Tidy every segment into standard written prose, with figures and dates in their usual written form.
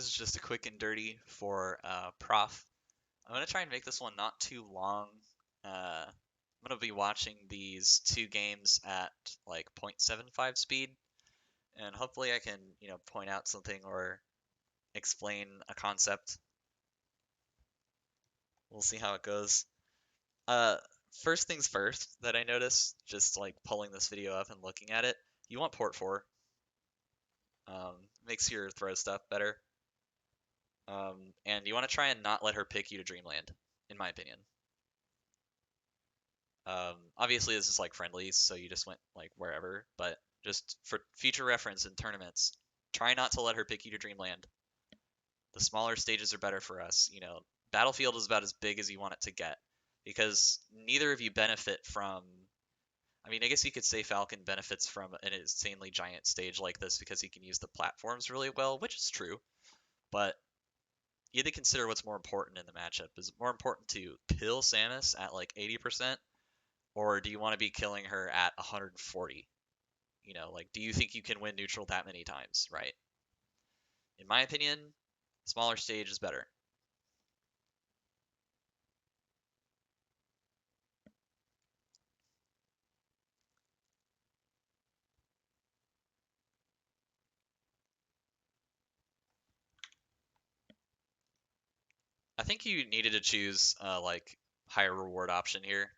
This is just a quick and dirty for Prof. I'm gonna try and make this one not too long. I'm gonna be watching these two games at like 0.75 speed, and hopefully I can, point out something or explain a concept. We'll see how it goes. Uh, First things first that I noticed, just like pulling this video up and looking at it, you want port 4. Makes your throw stuff better. And you want to try and not let her pick you to Dreamland, in my opinion. Obviously, this is like friendlies, so you just went like wherever, but just for future reference in tournaments, try not to let her pick you to Dreamland. The smaller stages are better for us. Battlefield is about as big as you want it to get because neither of you benefit from. I mean, I guess you could say Falcon benefits from an insanely giant stage like this because he can use the platforms really well, which is true, but you have to consider what's more important in the matchup. Is it more important to kill Samus at like 80%, or do you want to be killing her at 140? Like, do you think you can win neutral that many times, right? In my opinion, smaller stage is better. I think you needed to choose like higher reward option here.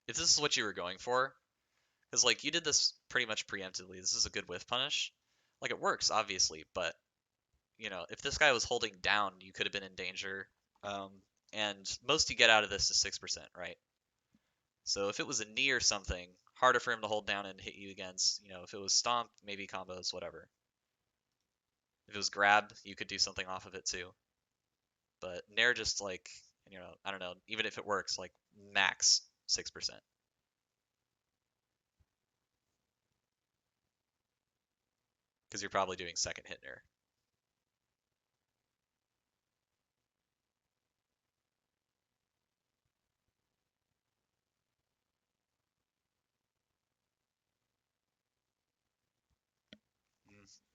If this is what you were going for, because like you did this pretty much preemptively. This is a good whiff punish. Like it works, obviously, but if this guy was holding down, you could have been in danger. Um, and most you get out of this is 6%, right? So if it was a knee or something, harder for him to hold down and hit you against. If it was stomp, maybe combos, whatever. If it was grab, you could do something off of it too. But Nair just like, I don't know, even if it works, like max 6%. Because you're probably doing second hit Nair.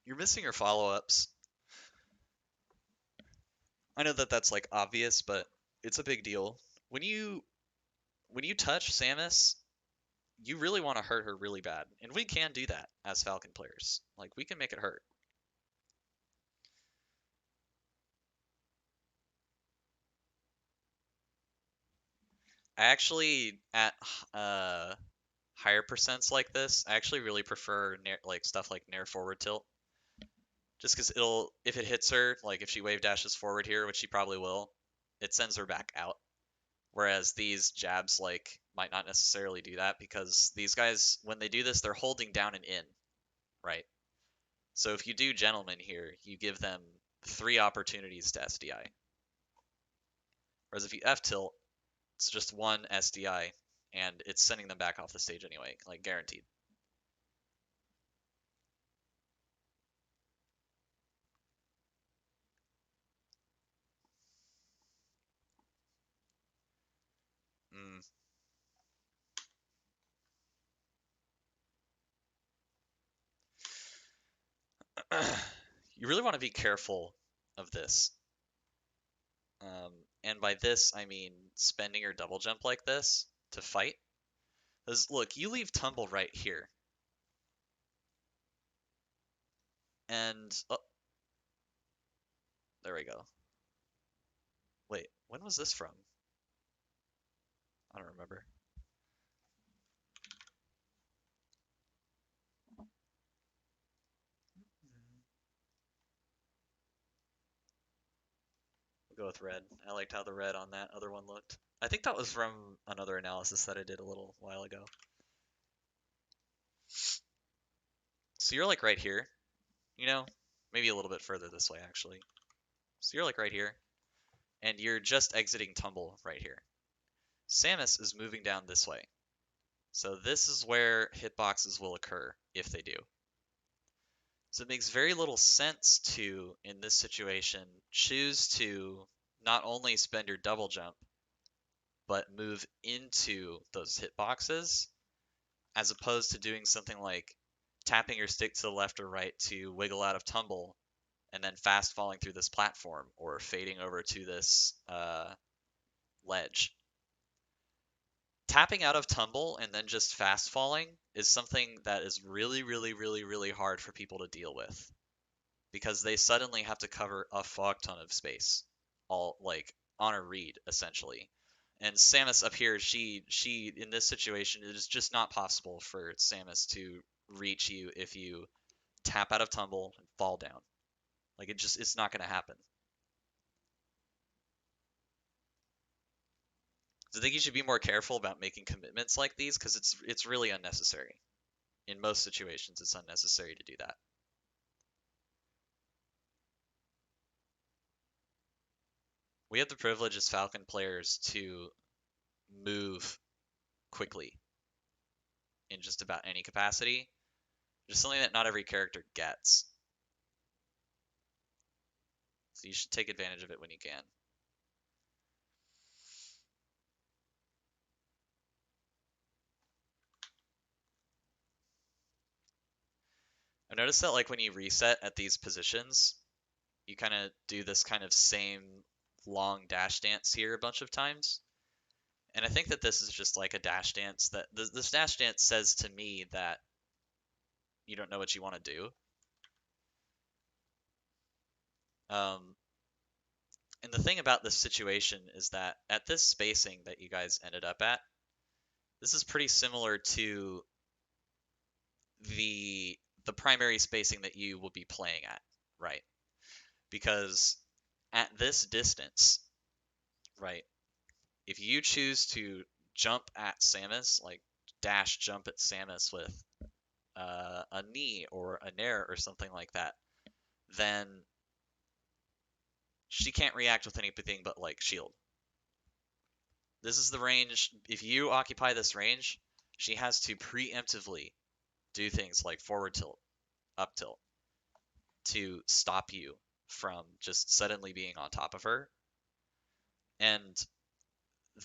You're missing your follow-ups. I know that that's like obvious, but it's a big deal. When you touch Samus, you really want to hurt her really bad, and we can do that as Falcon players. Like we can make it hurt. I actually at higher percents like this, I actually really prefer like stuff like Nair forward tilt. Just because if it hits her, like if she wave dashes forward here, which she probably will, it sends her back out. Whereas these jabs like might not necessarily do that because these guys, when they do this, they're holding down and in, right? So if you do gentlemen here, you give them 3 opportunities to SDI. Whereas if you F tilt, it's just 1 SDI, and it's sending them back off the stage anyway, like guaranteed. Mm. You really want to be careful of this. And by this, I mean spending your double jump like this to fight. Because look, you leave tumble right here. And, oh, there we go. Wait, when was this from? I don't remember. We'll go with red. I liked how the red on that other one looked. I think that was from another analysis that I did a little while ago. So you're like right here, maybe a little bit further this way actually. So you're like right here, and you're just exiting tumble right here. Samus is moving down this way. So this is where hitboxes will occur, if they do. So it makes very little sense to, in this situation, choose to not only spend your double jump, but move into those hitboxes, as opposed to doing something like tapping your stick to the left or right to wiggle out of tumble, and then fast falling through this platform or fading over to this ledge. Tapping out of tumble and then just fast falling is something that is really, really, really, really hard for people to deal with because they suddenly have to cover a fuck ton of space, all like on a read essentially. And Samus up here, she in this situation, it is just not possible for Samus to reach you if you tap out of tumble and fall down. Like it's not going to happen. So I think you should be more careful about making commitments like these because it's really unnecessary. In most situations, it's unnecessary to do that. We have the privilege as Falcon players to move quickly in just about any capacity, which is something that not every character gets. So you should take advantage of it when you can. I noticed that like when you reset at these positions, you kind of do this kind of same long dash dance here a bunch of times. And I think that this is just like a dash dance that this dash dance says to me that you don't know what you want to do. Um, and the thing about this situation is that at this spacing that you guys ended up at, this is pretty similar to the primary spacing that you will be playing at, right? Because at this distance, right, if you choose to jump at Samus, like dash jump at Samus with a knee or a nair or something like that, then she can't react with anything but like shield. This is the range. If you occupy this range, she has to preemptively do things like forward tilt, up tilt to stop you from just suddenly being on top of her. And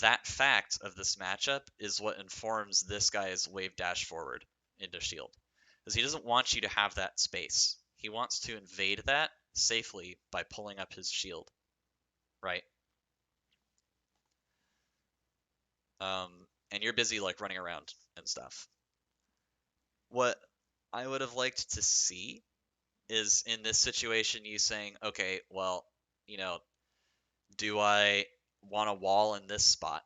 that fact of this matchup is what informs this guy's wave dash forward into shield. Because he doesn't want you to have that space. He wants to invade that safely by pulling up his shield, right? And you're busy like running around and stuff. What I would have liked to see is in this situation you saying, okay, well, you know, do I want a wall in this spot?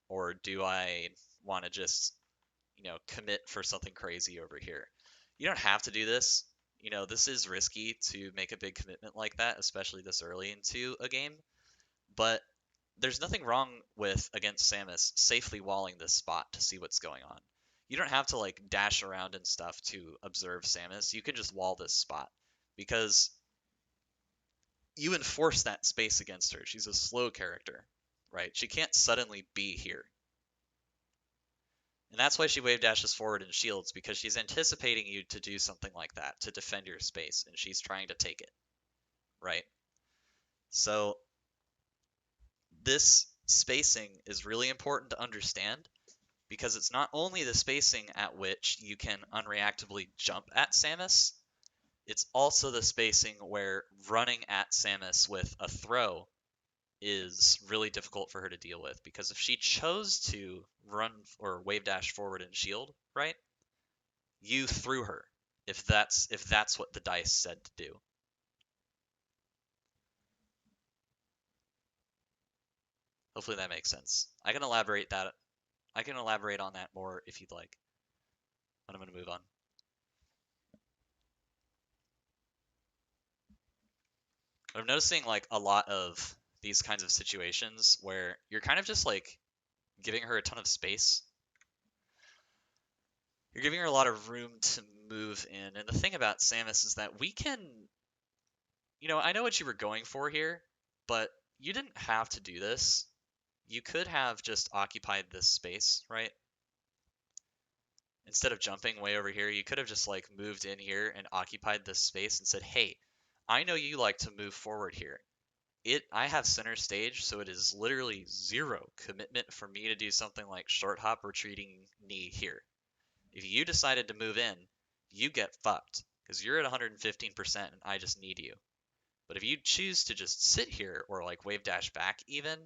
Or do I want to just, commit for something crazy over here? You don't have to do this. This is risky to make a big commitment like that, especially this early into a game. But there's nothing wrong with, against Samus, safely walling this spot to see what's going on. You don't have to like dash around and stuff to observe Samus. You can just wall this spot because you enforce that space against her. She's a slow character, right? She can't suddenly be here. And that's why she wave dashes forward and shields, because she's anticipating you to do something like that, to defend your space, and she's trying to take it, right? So this spacing is really important to understand, because it's not only the spacing at which you can unreactably jump at Samus, it's also the spacing where running at Samus with a throw is really difficult for her to deal with, because if she chose to run or wave dash forward and shield, right, you threw her if that's what the dice said to do. Hopefully that makes sense. I can elaborate on that more if you'd like. But I'm going to move on. I'm noticing like a lot of these kinds of situations where you're kind of just like giving her a ton of space. You're giving her a lot of room to move in. And the thing about Samus is that we can, I know what you were going for here, but you didn't have to do this. You could have just occupied this space, right? Instead of jumping way over here, you could have just like moved in here and occupied this space and said, hey, I know you like to move forward here. I have center stage, so it is literally zero commitment for me to do something like short hop retreating knee here. If you decided to move in, you get fucked. because you're at 115% and I just need you. But if you choose to just sit here or like wave dash back even,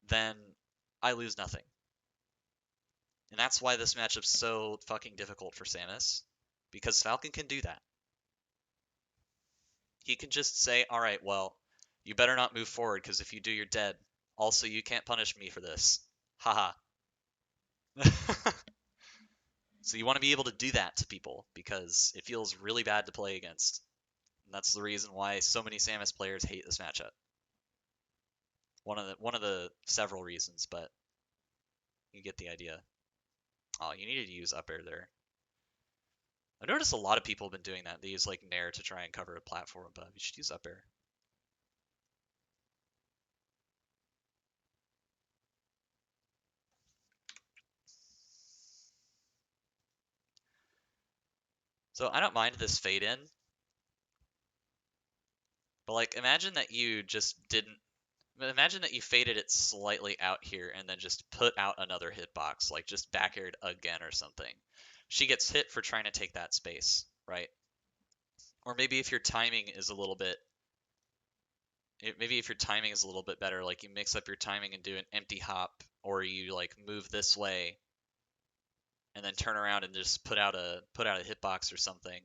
then I lose nothing. And that's why this matchup's so fucking difficult for Samus, because Falcon can do that. He can just say, all right, well, you better not move forward, because if you do, you're dead. Also, you can't punish me for this. Haha. So you want to be able to do that to people, because it feels really bad to play against. And that's the reason why so many Samus players hate this matchup. One of the several reasons, but you get the idea. Oh, you needed to use up air there. I've noticed a lot of people have been doing that. They use like Nair to try and cover a platform above. You should use up air. So I don't mind this fade in, but like imagine that you just didn't. Imagine that you faded it slightly out here and then just put out another hitbox, like just back aired again or something. She gets hit for trying to take that space, right? Or maybe if your timing is a little bit maybe if your timing is a little bit better, like you mix up your timing and do an empty hop, or you like move this way and then turn around and just put out a hitbox or something.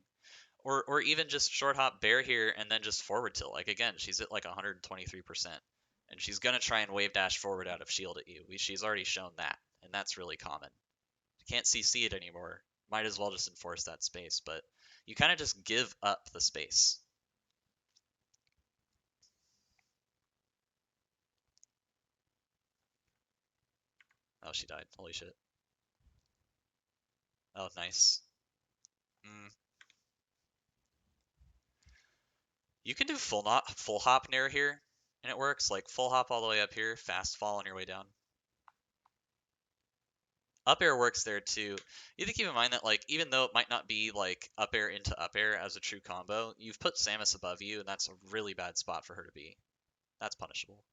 Or even just short hop bear here and then just forward tilt. Like again, she's at like 123%. And she's gonna try and wave dash forward out of shield at you. She's already shown that, and that's really common. You can't CC it anymore. Might as well just enforce that space, but you kind of just give up the space. Oh, she died. Holy shit. Oh, nice. Mm. You can do full hop nair here, and it works. Like full hop all the way up here, fast fall on your way down. Up air works there too. You have to keep in mind that like even though it might not be like up air into up air as a true combo, you've put Samus above you, and that's a really bad spot for her to be. That's punishable.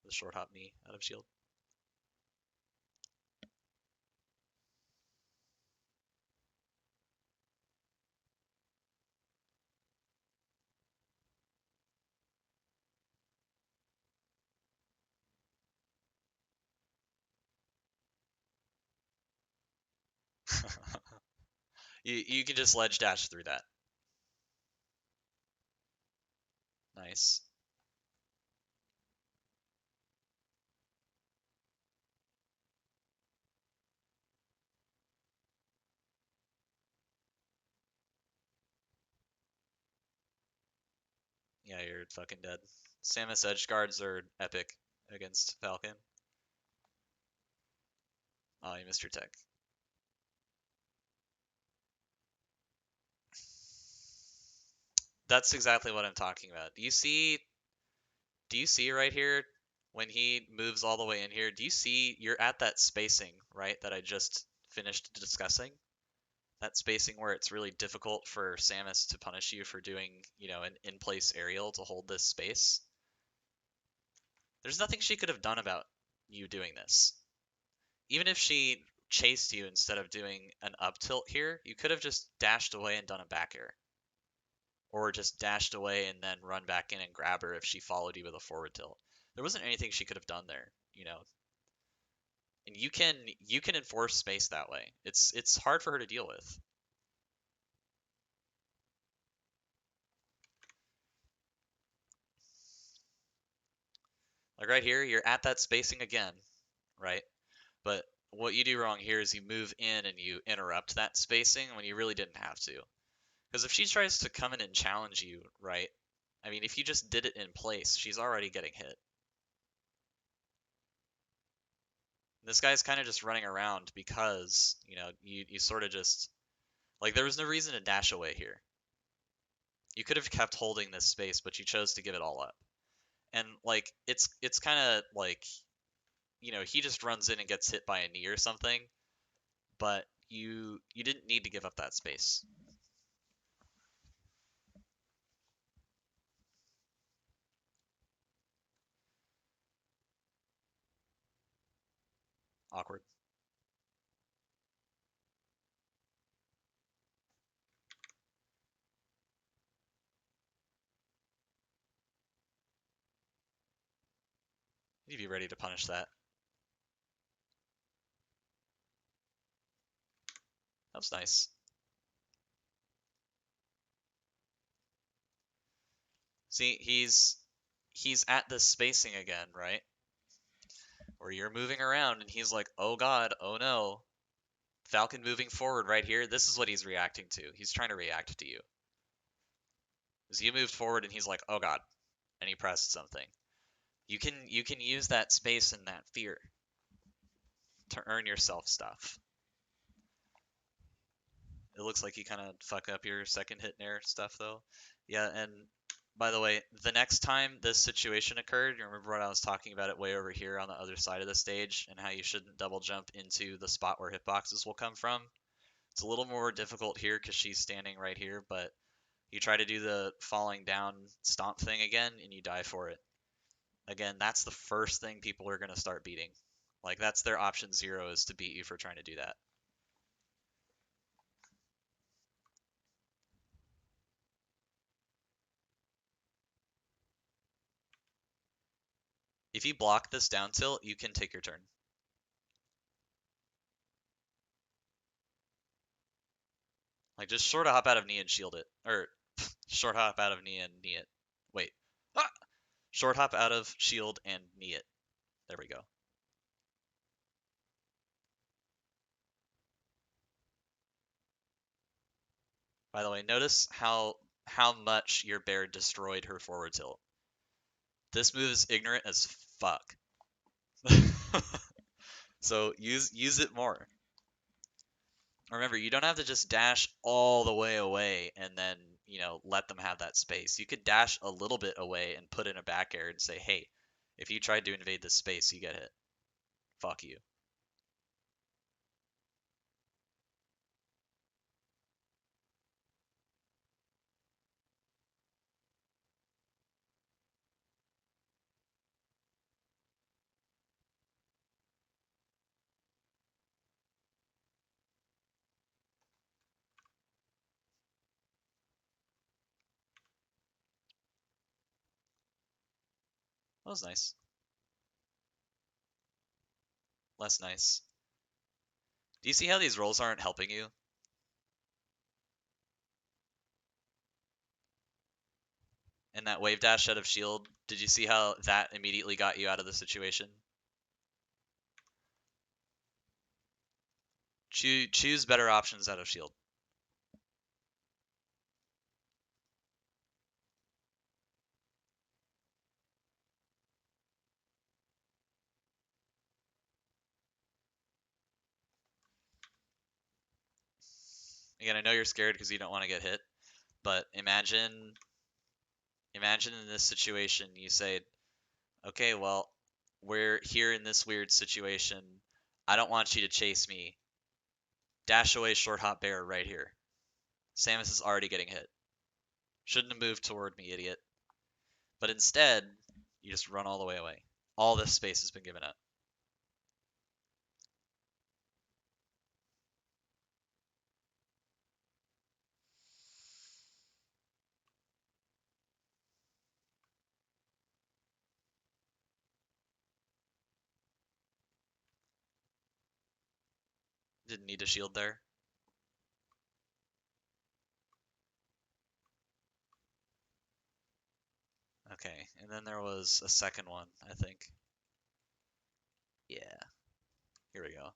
The short hop knee out of shield. You can just ledge dash through that. Nice. Yeah, you're fucking dead. Samus edge guards are epic against Falcon. Oh, you missed your tech. That's exactly what I'm talking about. Do you see right here when he moves all the way in here? Do you see you're at that spacing, right, that I just finished discussing? That spacing where it's really difficult for Samus to punish you for doing, an in-place aerial to hold this space. There's nothing she could have done about you doing this. Even if she chased you instead of doing an up tilt here, you could have just dashed away and done a back air. Or just dashed away and then run back in and grab her if she followed you with a forward tilt. There wasn't anything she could have done there. And you can enforce space that way. It's hard for her to deal with. Like right here, you're at that spacing again, right? But what you do wrong here is you move in and you interrupt that spacing when you really didn't have to. Because if she tries to come in and challenge you, right? I mean, if you just did it in place, she's already getting hit. This guy's kind of just running around because, you sort of just, like, there was no reason to dash away here. You could have kept holding this space, but you chose to give it all up. And, like, it's kind of like, he just runs in and gets hit by a knee or something, but you didn't need to give up that space. Awkward. You'd be ready to punish that. That was nice. See, he's at the spacing again, right? Where you're moving around and he's like, "Oh God, oh no." Falcon moving forward right here. This is what he's reacting to. He's trying to react to you. Because you moved forward and he's like, "Oh God," and he pressed something. You can use that space and that fear to earn yourself stuff. It looks like you kind of fuck up your second hit nair stuff though. Yeah, and by the way, the next time this situation occurred, you remember what I was talking about it way over here on the other side of the stage and how you shouldn't double jump into the spot where hitboxes will come from? It's a little more difficult here because she's standing right here, but you try to do the falling down stomp thing again and you die for it. Again, that's the first thing people are going to start beating. Like, that's their option zero, is to beat you for trying to do that. If you block this down tilt, you can take your turn. Like, just short hop out of knee and shield it. Or, short hop out of knee and knee it. Wait. Ah! Short hop out of shield and knee it. There we go. By the way, notice how much your bear destroyed her forward tilt. This move is ignorant as fuck. So use it more. Remember, you don't have to just dash all the way away and then, let them have that space. You could dash a little bit away and put in a back air and say, "Hey, if you tried to invade this space, you get hit. Fuck you." That was nice. Less nice. Do you see how these rolls aren't helping you? And that wave dash out of shield, did you see how that immediately got you out of the situation? Choose better options out of shield. Again, I know you're scared because you don't want to get hit, but imagine in this situation you say, "Okay, well, we're here in this weird situation. I don't want you to chase me. Dash away short hop bear right here." Samus is already getting hit. Shouldn't have moved toward me, idiot. But instead, you just run all the way away. All this space has been given up. Didn't need to shield there. Okay, and then there was a second one, I think. Yeah, here we go.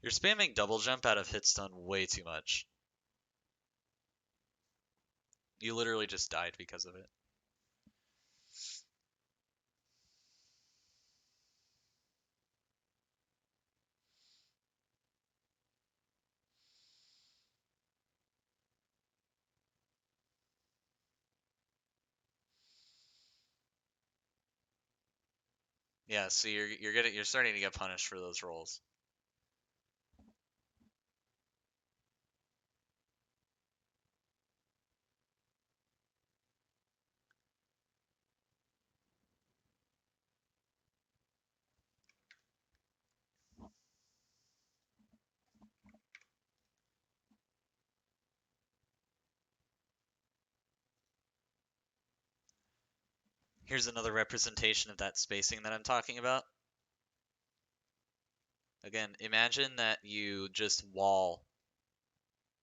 You're spamming double jump out of hit stun way too much. You literally just died because of it. Yeah, so you're starting to get punished for those rolls. Here's another representation of that spacing that I'm talking about. Again, imagine that you just wall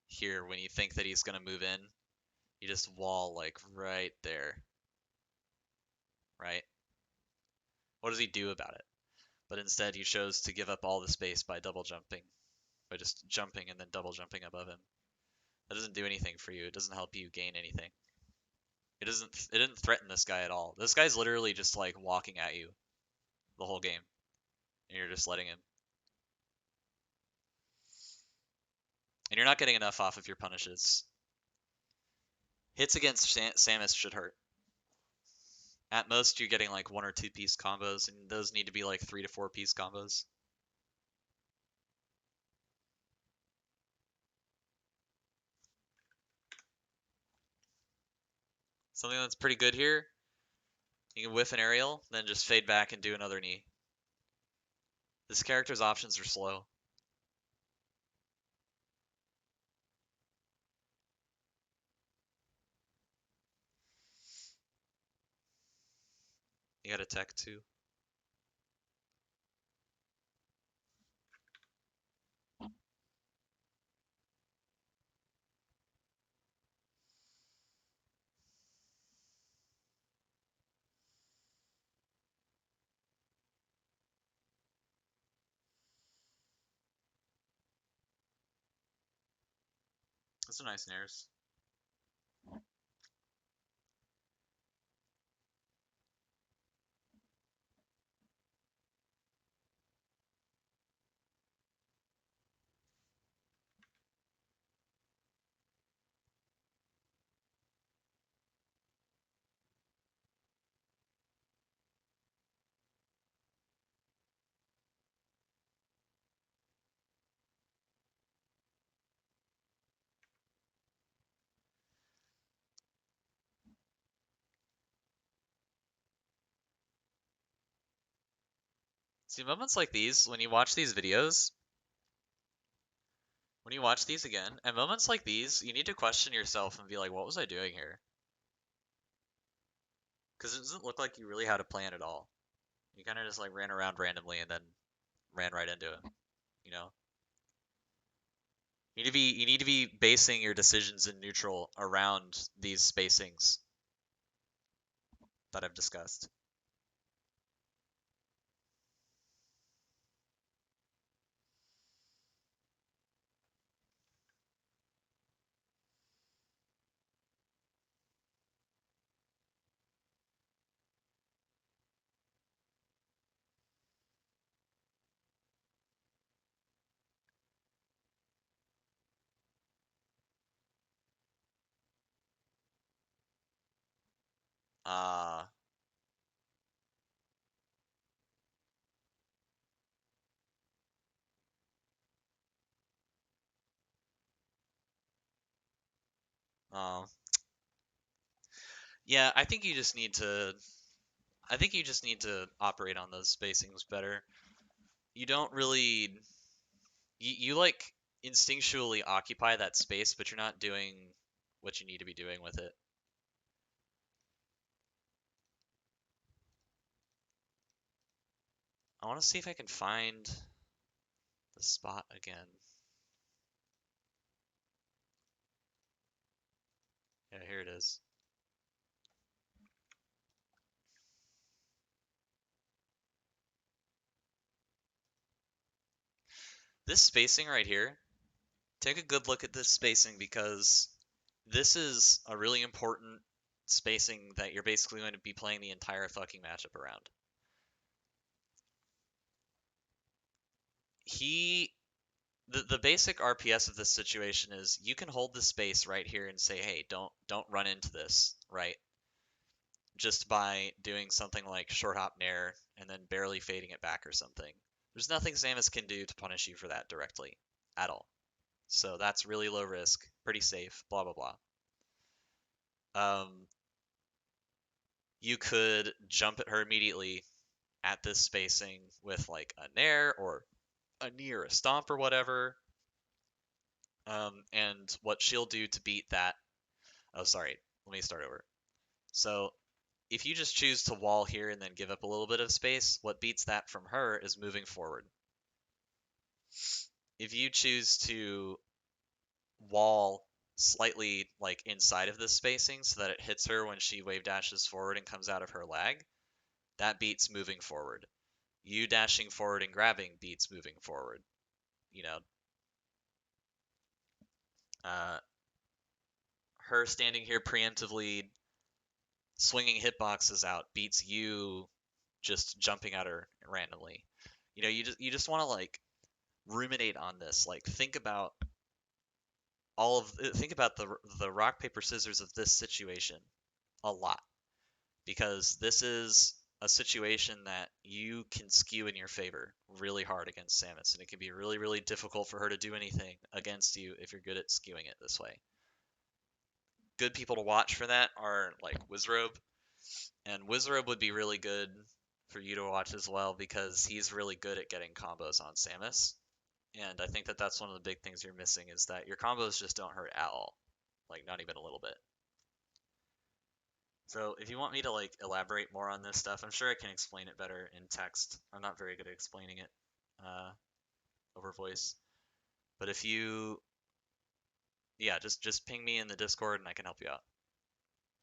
here when you think that he's going to move in. You just wall like right there, right? What does he do about it? But instead he chose to give up all the space by double jumping, by just jumping and then double jumping above him. That doesn't do anything for you. It doesn't help you gain anything. It didn't threaten this guy at all. This guy's literally just like walking at you the whole game, and you're just letting him. And you're not getting enough off of your punishes. Hits against Samus should hurt. At most, you're getting like 1 or 2 piece combos, and those need to be like 3 to 4 piece combos. Something that's pretty good here, you can whiff an aerial, then just fade back and do another knee. This character's options are slow. You got a tech too. That's a nice nares. See, moments like these, when you watch these videos, when you watch these again, at moments like these, you need to question yourself and be like, what was I doing here? Because it doesn't look like you really had a plan at all. You kind of just like ran around randomly and then ran right into him, you know? You need to be basing your decisions in neutral around these spacings that I've discussed. Uh, uh, yeah, I think you just need to operate on those spacings better. You don't really, you like instinctually occupy that space, but you're not doing what you need to be doing with it. I want to see if I can find the spot again. Yeah, here it is. This spacing right here, take a good look at this spacing because this is a really important spacing that you're basically going to be playing the entire fucking matchup around. He the basic RPS of this situation is you can hold the space right here and say, hey, don't run into this, right? just by doing something like short hop nair and then barely fading it back or something. There's nothing Samus can do to punish you for that directly at all. So that's really low risk, pretty safe, blah blah blah. You could jump at her immediately at this spacing with like a nair or a knee or a stomp or whatever. And what she'll do to beat that. Oh, sorry. Let me start over. So if you just choose to wall here and then give up a little bit of space, what beats that from her is moving forward. If you choose to wall slightly like inside of this spacing so that it hits her when she wave dashes forward and comes out of her lag, that beats moving forward. You dashing forward and grabbing beats moving forward. You know, uh, her standing here preemptively swinging hitboxes out beats you just jumping at her randomly. You just want to like ruminate on this. Like think about the rock paper scissors of this situation a lot, because this is a situation that you can skew in your favor really hard against Samus, and it can be really, really difficult for her to do anything against you if you're good at skewing it this way. Good people to watch for that are like Wizrobe, and Wizrobe would be really good for you to watch as well because he's really good at getting combos on Samus. And I think that that's one of the big things you're missing is that your combos just don't hurt at all, like not even a little bit. So if you want me to like elaborate more on this stuff, I'm sure I can explain it better in text. I'm not very good at explaining it uh, over voice. But if you, yeah, just ping me in the Discord and I can help you out.